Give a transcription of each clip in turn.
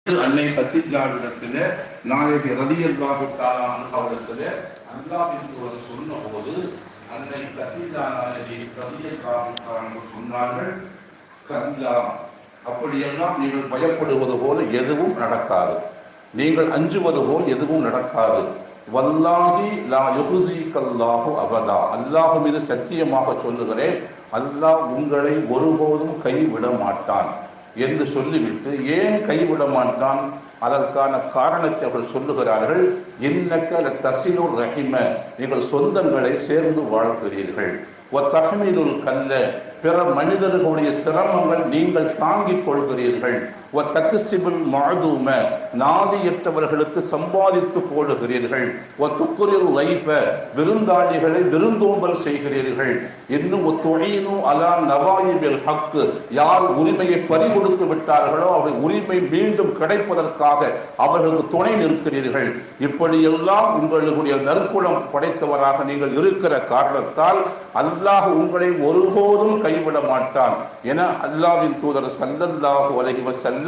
அன்னை கத்தீஜாவிடத்தில் நாயகி ரலியல்லாஹு தஆலா அவரிடத்தில் அல்லாஹ்வின் சொன்ன போது அன்னை கத்தீஜா நாயகி ரலியல்லாஹு தஆலா சொன்னார்கள், கல்லா, அப்படியெல்லாம் நீங்கள் பயப்படுவது போல எதுவும் நடக்காது, நீங்கள் அஞ்சுவது போல் எதுவும் நடக்காது. வல்லாஹி லா யுஹ்ஸிகல்லாஹு அபதா, அல்லாஹ் மீது சத்தியமாக சொல்லுகிறேன், அல்லாஹ் உங்களை ஒருபோதும் கைவிட மாட்டான் என்று சொல்லிவிட்டு, ஏன் கைவிட மாட்டான் அதற்கான காரணத்தை அவர்கள் சொல்லுகிறார்கள். இன்னக்க லதஸிலுர் ரஹிம, நீங்கள் சொந்தங்களை சேர்ந்து வாழ்கிறீர்கள். வதஹ்மிலுல் கல்ல, பிற மனிதர்களுடைய சிரமங்கள் நீங்கள் தாங்கிக் கொள்கிறீர்கள். வதக்ஸிபுல் மஅதூம, நாதியற்றவர்களுக்கு சம்பாதித்து போடுகிறீர்கள். வதுக்ரில் லைஃப, விருந்தாளிகளை விருந்தோம்பல் செய்கிறீர்கள். இன்னும் வதுஈனு அலா நவாயிபில் ஹக், யார் உரிமையை பறிகொடுத்து விட்டார்களோ அவருடைய உரிமை மீண்டும் கிடைப்பதற்காக அவர்களுக்கு துணை நிற்கிறீர்கள். இப்படியெல்லாம் உங்களுடைய நற்குணம் படைத்தவராக நீங்கள் இருக்கிற காரணத்தால் அல்லாஹ் உங்களை ஒருபோதும் கைவிட மாட்டான் என அல்லாஹ்வின் தூதர் ஸல்லல்லாஹு அலைஹி வஸல்லம்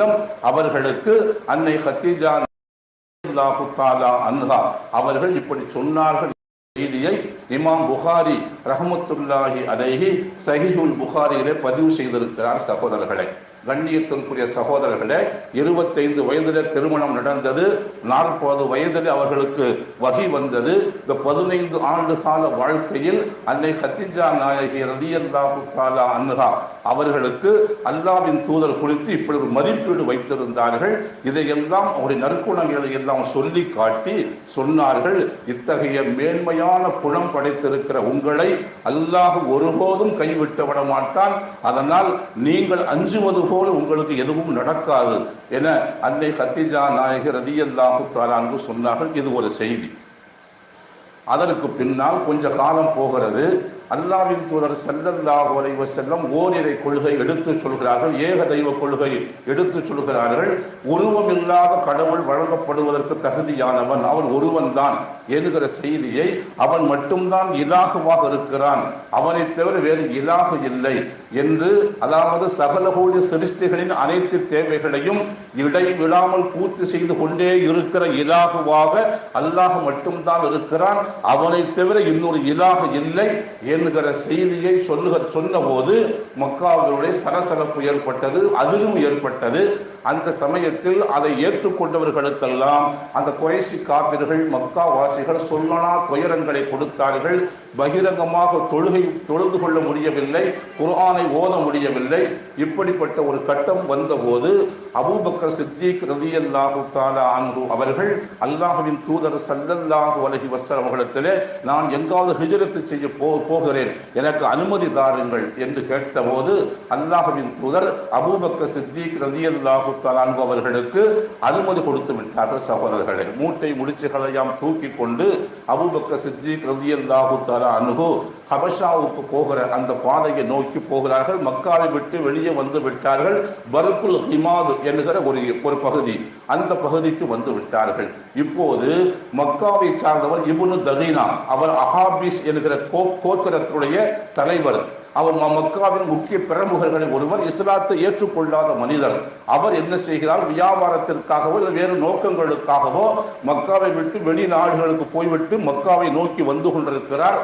அவர்களுக்கு அன்னை கத்தீஜா ரலியல்லாஹு தஆலா அன்ஹா அவர்கள் இப்படி சொன்னார்கள். செய்தியை இமாம் புகாரி ரஹ்மத்துல்லாஹி அலைஹி ஸஹீஹுல் புகாரியிலே பதிவு செய்திருக்கிறார். சகோதரர்களே, கண்ணியத்திற்குரிய சகோதரர்களே, 25 வயதில் திருமணம் நடந்தது. 40 வயதில் அவர்களுக்கு வகி வந்தது. இந்த 15 ஆண்டு கால வாழ்க்கையில் அன்னை கத்தீஜா நாயகி ரலியல்லாஹு தஆலா அன்ஹா அவர்களுக்கு அல்லாஹ்வின் தூதர் குறித்து இப்படி ஒரு மதிப்பீடு வைத்திருந்தார்கள். இதையெல்லாம் அவருடைய நற்குணங்களை எல்லாம் சொல்லி காட்டி சொன்னார்கள், இத்தகைய மேன்மையான குணம் படைத்திருக்கிற உங்களை அல்லாஹ் ஒருபோதும் கைவிட்டு விட மாட்டான். அதனால் நீங்கள் அஞ்சுவது போல உங்களுக்கு எதுவும் நடக்காது என அன்னை கத்தீஜா நாயகி ரலியல்லாஹு தஆலா அன்ஹா சொன்னார்கள். இது ஒரு செய்தி. அதற்கு பின்னால் கொஞ்ச காலம் போகிறது. அல்லாஹ்வின் தூதர் ஸல்லல்லாஹு அலைஹி வஸல்லம் ஓரிரை கொள்கை எடுத்து சொல்கிறார்கள், ஏக தெய்வ கொள்கை எடுத்து சொல்கிறார்கள். உருவம் இல்லாத கடவுள் வழங்கப்படுவதற்கு தகுதியானவன் அவன் ஒருவன் தான் என்கிற செய்தியை, அவன் மட்டும்தான் இலாகுவாக இருக்கிறான், அவனை தவிர வேறு இலாகு இல்லை என்று, அதாவது சகலகோடி சிருஷ்டிகளின் அனைத்து தேவைகளையும் இடைவிடாமல் பூர்த்தி செய்து கொண்டே இருக்கிற இலாகுவாக அல்லாஹ் மட்டும்தான் இருக்கிறான், அவனை தவிர இன்னொரு இலாகு இல்லை என்கிற செய்தியை சொன்ன போது மக்காவினுடைய சலசலப்பு ஏற்பட்டது, அதிர்வு ஏற்பட்டது. அந்த சமயத்தில் அதை ஏற்றுக்கொண்டவர்களுக்கெல்லாம் அந்த குறைஷி காபிர்கள் மக்கா வாசிகள் சொல்லனா துயரங்களை கொடுத்தார்கள். பகிரங்கமாக தொழுது கொள்ள முடியவில்லை, குர்ஆனை ஓத முடியவில்லை. இப்படிப்பட்ட ஒரு கட்டம் வந்தபோது அபூபக்கர் சித்திக் ரலியல்லாஹு தஆலா அன்ஹு அவர்கள் அல்லாஹ்வின் தூதர் ஸல்லல்லாஹு அலைஹி வஸல்லம் அவர்களிடத்திலே, நான் எங்காவது ஹிஜ்ரத் செய்ய போகிறேன், எனக்கு அனுமதி தாருங்கள் என்று கேட்டபோது அல்லாஹ்வின் தூதர் அபூபக்கர் சித்திக் ரலியல்லாஹு தஆலா அன்ஹு அவர்களுக்கு அனுமதி கொடுத்து விட்டார்கள். சகோதரர்களே, மூட்டை முடிச்சுகளையாம் தூக்கி கொண்டு அபூபக்கர் சித்திக் ரலியல்லாஹு தஆலா அன்ஹு ஹபஷாவுக்கு போகிற அந்த பாதையை நோக்கி போகிறார்கள். மக்காவை விட்டு வெளியே வந்து விட்டார்கள். பர்குல் ஹிமாத் என்கிற ஒரு பகுதி, அந்த பகுதிக்கு வந்து விட்டார்கள். இப்போது மக்காவை சார்ந்தவர் இப்னு தகீனா, அவர் அஹாபிஸ் என்கிற கோத்திரத்துடைய தலைவர். அவர் மக்காவின் முக்கிய பிரமுகர்களில் ஒருவர், இஸ்லாத்தை ஏற்றுக்கொள்ளாத மனிதர். அவர் என்ன செய்கிறார், வியாபாரத்திற்காகவோ இல்லை வேறு நோக்கங்களுக்காகவோ மக்காவை விட்டு வெளிநாடுகளுக்கு போய்விட்டு மக்காவை நோக்கி வந்து கொண்டிருக்கிறார்.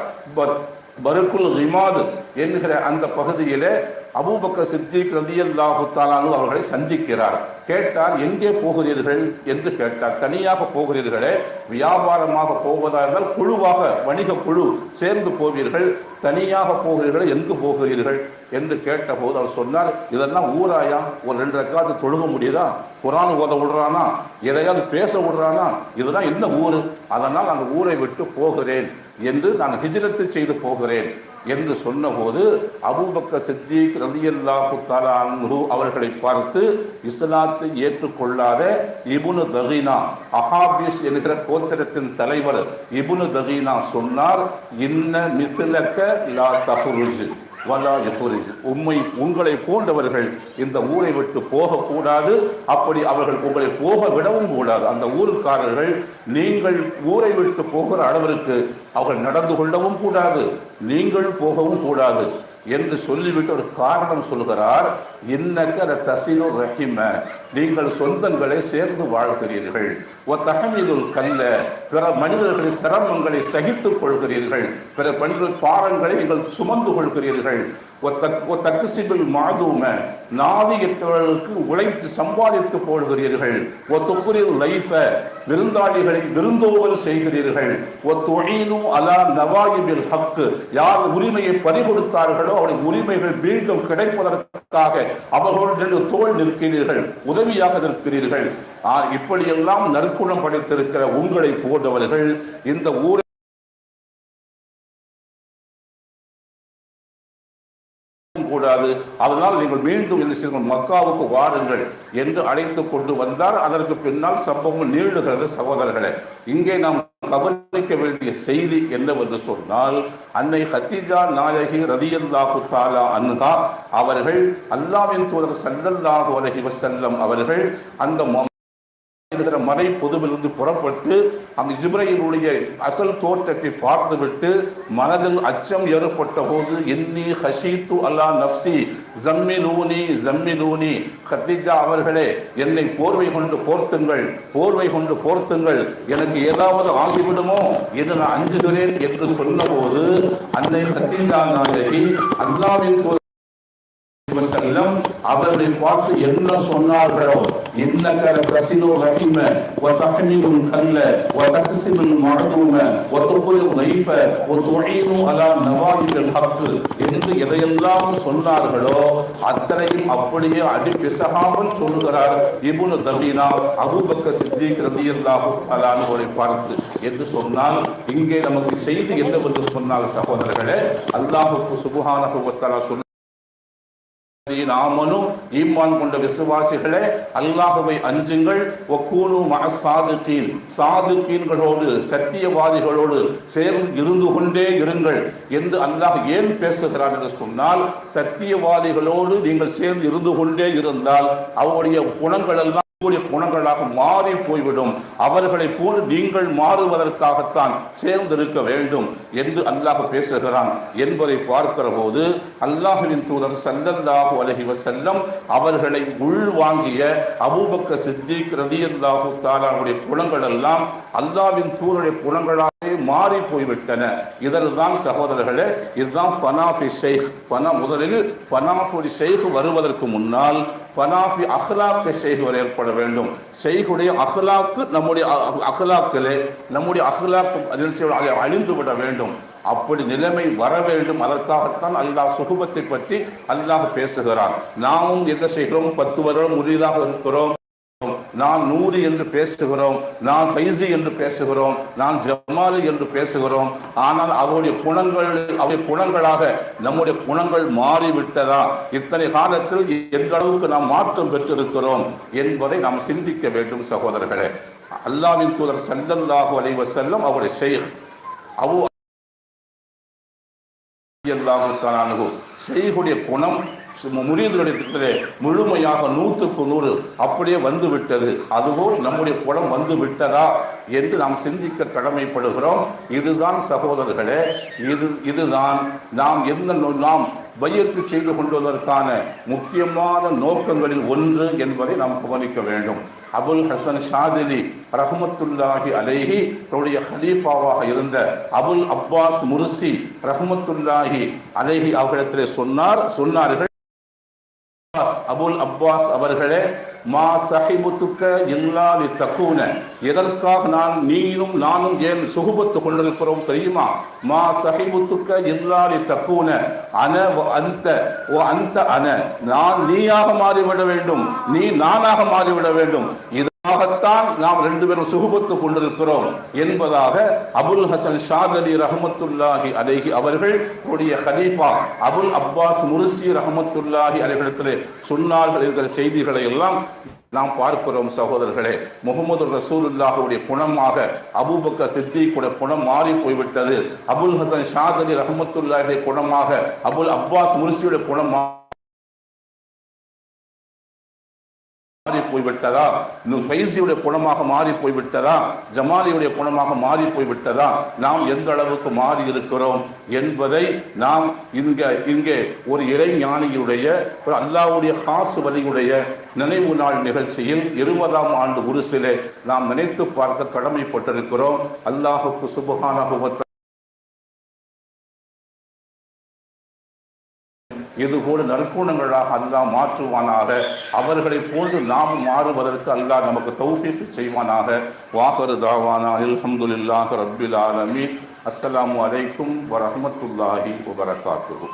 பர்குல் ஹிமாத் என்கிற அந்த பகுதியிலே அபூபக்கர் சித்திக் ரலியல்லாஹு தஆலா அன்ஹு அவர்களை சந்திக்கிறார். கேட்டார், எங்கே போகிறீர்கள் என்று கேட்டார். தனியாக போகிறீர்களே, வியாபாரமாக போவதாக இருந்தால் குழுவாக வணிக குழு சேர்ந்து போவீர்கள், தனியாக போகிறீர்கள், எங்கு போகிறீர்கள் என்று கேட்டபோது அவர் சொன்னார், இதெல்லாம் ஊராயா, ஒரு 2 ரக்காத்து தொழுக முடியுதா, குர்ஆன் ஓத விடுறானா, எதையாவது பேச விடுறானா, இதெல்லாம் என்ன ஊர், அதனால் அந்த ஊரை விட்டு போகிறேன் என்று நான் ஹிஜ்ரத் செய்து போகிறேன் என்று சொன்னபோது அபூபக்கர் சித்திக் ரலியல்லாஹு தஆலா அன்ஹு அவர்களை பார்த்து, இஸ்லாத்தை ஏற்றுக்கொள்ளாத இப்னு தகீனா, அஹாபிஸ் என்கிற கோத்திரத்தின் தலைவர் இப்னு தகீனா சொன்னார், இன்ன மிஸ்லக லா தஹ்ருஜ் வலா யஹ்ருஜ், உங்களை போன்றவர்கள் இந்த ஊரை விட்டு போகக்கூடாது, அப்படி அவர்கள் உங்களை போக விடவும் கூடாது. அந்த ஊருக்காரர்கள் நீங்கள் ஊரை விட்டு போகிற அளவிற்கு அவர்கள் நடந்து கொள்ளவும் கூடாது, நீங்கள் போகவும் கூடாது. என்று சொல்லிவிட்டு ஒரு காரணம் சொல்கிறார். இன்னக்க தசிலு ரஹிம, நீங்கள் சொந்தங்களை சேர்ந்து வாழ்கிறீர்கள். தகமிலுல் கல்ல, பிற மனிதர்களின் சிரமங்களை சகித்துக் கொள்கிறீர்கள். பிற மனிதர்கள் பாரங்களை நீங்கள் சுமந்து கொள்கிறீர்கள். தக்குசிபில் மாதூம, நாதியற்றவர்களுக்கு உழைத்து சம்பாதித்து போடுகிறீர்கள். லைஃப, விருந்தாளிகளை விருந்தோவல் செய்கிறீர்கள். அலா நவாயிபில் ஹக்கு, யார் உரிமையை பறிகொடுத்தார்களோ அவருடைய உரிமைகள் மீண்டும் கிடைப்பதற்காக அவர்களோடு தோள் நிற்கிறீர்கள், உதவியாக நிற்கிறீர்கள். இப்படியெல்லாம் நற்குணம் படைத்திருக்கிற உங்களை போன்றவர்கள் இந்த ஊரை கூடாது, அதனால் நீங்கள் மீண்டும் என்ன செய்யுங்கள், மக்காவுக்கு வாருங்கள் என்று அழைத்து கொண்டு வந்தார். அதற்கு பின்னால் சம்பவம் நீளுகிறது. சகோதரர்களே, இங்கே நாம் கவனிக்க வேண்டிய செய்தி என்னவென்று சொன்னால், அன்னை கதீஜா நாயகி ரலியல்லாஹு தஆலா அன்ஹா அவர்கள் அல்லாஹ்வின் தூதர் ஸல்லல்லாஹு அலைஹி வஸல்லம் அவர்கள் அந்த மறை பொதுவிலிருந்து புறப்பட்டு அந்த ஜிப்ரீலுடைய அசல் தோற்றத்தை பார்த்துவிட்டு மனதில் அச்சம் ஏற்பட்ட போது, இன்னி ஹஷீத்து அலா நஃப்ஸி ஜம்மிலூனி ஜம்மிலூனி, கதீஜா அவர்களே என்னை போர்வை கொண்டு போர்த்துங்கள், போர்வை கொண்டு போர்த்துங்கள், எனக்கு ஏதாவது ஆகிவிடுமோ என்று நான் அஞ்சுகிறேன் என்று சொன்னபோது அன்னை கதீஜா நாயகி அல்லாஹ்வின் அவர்களை பார்த்து என்ன சொன்னார்களோ, இன்னக தஸிலு ரஹிம வ தஹ்மிலுல் கல்ல வ தக்ஸிபுல் மஅதூம வ துக்ரில் லைஃப வ துஈனு அலா நவாயிபில் ஹக் என்று எதையெல்லாம் சொன்னார்களோ அத்தனையும் அப்படியே அடிப்பிசகாமல் சொல்லுகிறார் இப்னு தபீனா அபூபக்கர் சித்திக் ரலியல்லாஹு தஆலா அவரை பார்த்து. என்று சொன்னால் இங்கே நமக்கு செய்தி என்னவென்று சொன்னால் சகோதரர்களே, அல்லாஹ்வுக்கு சுப்ஹானஹு வ தஆலா சொன்ன நாமனும் ஈமான் கொண்ட விசுவாசிகளே, அல்லாஹ்வை அஞ்சுங்கள், வகூனு மஅஸ்ஸாதிகீன், சாதிகீன்களோடு சத்தியவாதிகளோடு சேர்ந்து இருந்து கொண்டே இருங்கள் என்று அல்லாஹ் ஏன் பேசுகிறார் என்று சொன்னால், சத்தியவாதிகளோடு நீங்கள் சேர்ந்து இருந்து கொண்டே இருந்தால் அவருடைய குணங்கள் எல்லாம் குணங்களாக மாறி போய்விடும். அவர்களை போல் நீங்கள் மாறுவதற்காகத்தான் சேர்ந்திருக்க வேண்டும் என்று அல்லாஹ் பேசுகிறான் என்பதை பார்க்கிற போது, அல்லாஹ்வின் தூதர் ஸல்லல்லாஹு அலைஹி வஸல்லம் அவர்களை உள்வாங்கிய அபூபக்கர் சித்திக் ரலியல்லாஹு தஆலாவுடைய குணங்கள் எல்லாம் அல்லாஹ்வின் தூதருடைய குணங்களாக மாறி போய்விட்டன. இதல்தான் சகோதரர்களே, இதுதான் ஃபனாஃபி ஷைக். முதலில் ஃபனாஃபி ஷைக் வருவதற்கு முன்னால் ஃபனாஃபி அஹ்லாக் ஷைக் ஏற்பட வேண்டும். ஷைக்குடைய அஹ்லாக்கு நம்முடைய அஹ்லாக்கிலே நம்முடைய அஹ்லாக் அழிந்து விட வேண்டும். அப்படி நிலைமை வர வேண்டும். அதற்காகத்தான் அல்லாஹ் சுஹபத்தை பற்றி அல்லாஹ் பேசுகிறான். நாமும் என்ன செய்கிறோம், 10 வருடம் முறியதாக இருக்கிறோம், நான் நூறு என்று பேசுகிறோம், நான் ஃபைசி என்று பேசுகிறோம், நான் ஜமாலி என்று பேசுகிறோம். ஆனால் அவருடைய குணங்களாக நம்முடைய குணங்கள் மாறிவிட்டதா, இத்தனை காலத்தில் எந்த அளவுக்கு நாம் மாற்றம் பெற்றிருக்கிறோம் என்பதை நாம் சிந்திக்க வேண்டும் சகோதரர்களே. அல்லாஹ்வின் தூதர் ஸல்லல்லாஹு அலைஹி வஸல்லம் அவருடைய ஷைக் அபூ ஷைக்குடைய குணம் முரீதுகளிடத்திலே முழுமையாக 100க்கு 100 அப்படியே வந்து விட்டது. அதுபோல் நம்முடைய குணம் வந்து விட்டதா என்று நாம் சிந்திக்க கடமைப்படுகிறோம். இதுதான் சகோதரர்களே, இதுதான் நாம் பையத்து செய்து கொள்வதற்கான முக்கியமான நோக்கங்களில் ஒன்று என்பதை நாம் கவனிக்க வேண்டும். அபுல் ஹசன் ஷாதிலி ரஹ்மத்துல்லாஹி அலைஹி தன்னுடைய ஹலீஃபாவாக இருந்த அபுல் அப்பாஸ் முர்சி ரஹ்மத்துல்லாஹி அலைஹி அவர்களிடத்திலே சொன்னார்கள், அபுல் அப்பாஸ் அவர்களே, மா சஹிபுத்துக்க இல்லா லிதகூன, எதற்காக நீயும் நானும் ஏன் சுஹபத்து கொண்டிருக்கிறோம் தெரியுமா? மா சஹிபுத்துக்க இல்லா லிதகூன அன வ அன்த வ அன்த அன, நான் நீயாக மாறிவிட வேண்டும், நீ நானாக மாறிவிட வேண்டும், இதற்காகத்தான் நாம் 2 பேரும் சுஹபத்து கொண்டிருக்கிறோம் என்பதாக அபுல் ஹசன் ஷாதலி ரஹ்மத்துல்லாஹி அலைஹி அவர்கள் ஹலீஃபா அபுல் அப்பாஸ் முர்சி ரஹ்மத்துல்லாஹி அலைஹிடத்திலே சொன்னார்கள் என்கிற செய்திகளை எல்லாம் நாம் பார்க்கிறோம் சகோதரர்களே. முஹம்மது ரசூலுல்லாஹுடைய குணமாக அபூபக்கர் சித்திக்குடைய குணம் மாறி போய்விட்டது. அபுல் ஹசன் ஷாதலி ரஹ்மத்துல்லாஹி குணமாக அபுல் அப்பாஸ் முர்சியுடைய குணம் மாறி போய்விட்டதா, ஃபைசியுடைய குணமாக மாறி போய்விட்டதா, ஜமாலியுடைய குணமாக மாறி போய்விட்டதா, நாம் எந்த அளவுக்கு மாறி இருக்கிறோம் என்பதை நாம் இங்கே ஒரு இறைஞானியுடைய ஒரு அல்லாஹ்வுடைய ஹாஸ் வலியுடைய நினைவு நாள் நிகழ்ச்சியில் 20ஆம் ஆண்டு உருசிலே நாம் நினைத்து பார்க்க கடமைப்பட்டிருக்கிறோம். அல்லாஹுக்கு சுப்ஹானஹு வ தஆலா இதுபோல நற்குணங்களாக அல்லாஹ் மாற்றுவானாக. அவர்களை போன்று நாம் மாறுவதற்கு அல்லாஹ் நமக்கு தௌஃபீக் செய்வானாக. வாஹிரு தாவானா அல்ஹம்துலில்லாஹி ரப்பில் ஆலமீன். அஸ்ஸலாமு அலைக்கும் வரஹ்மத்துல்லாஹி வபரகாத்துஹு.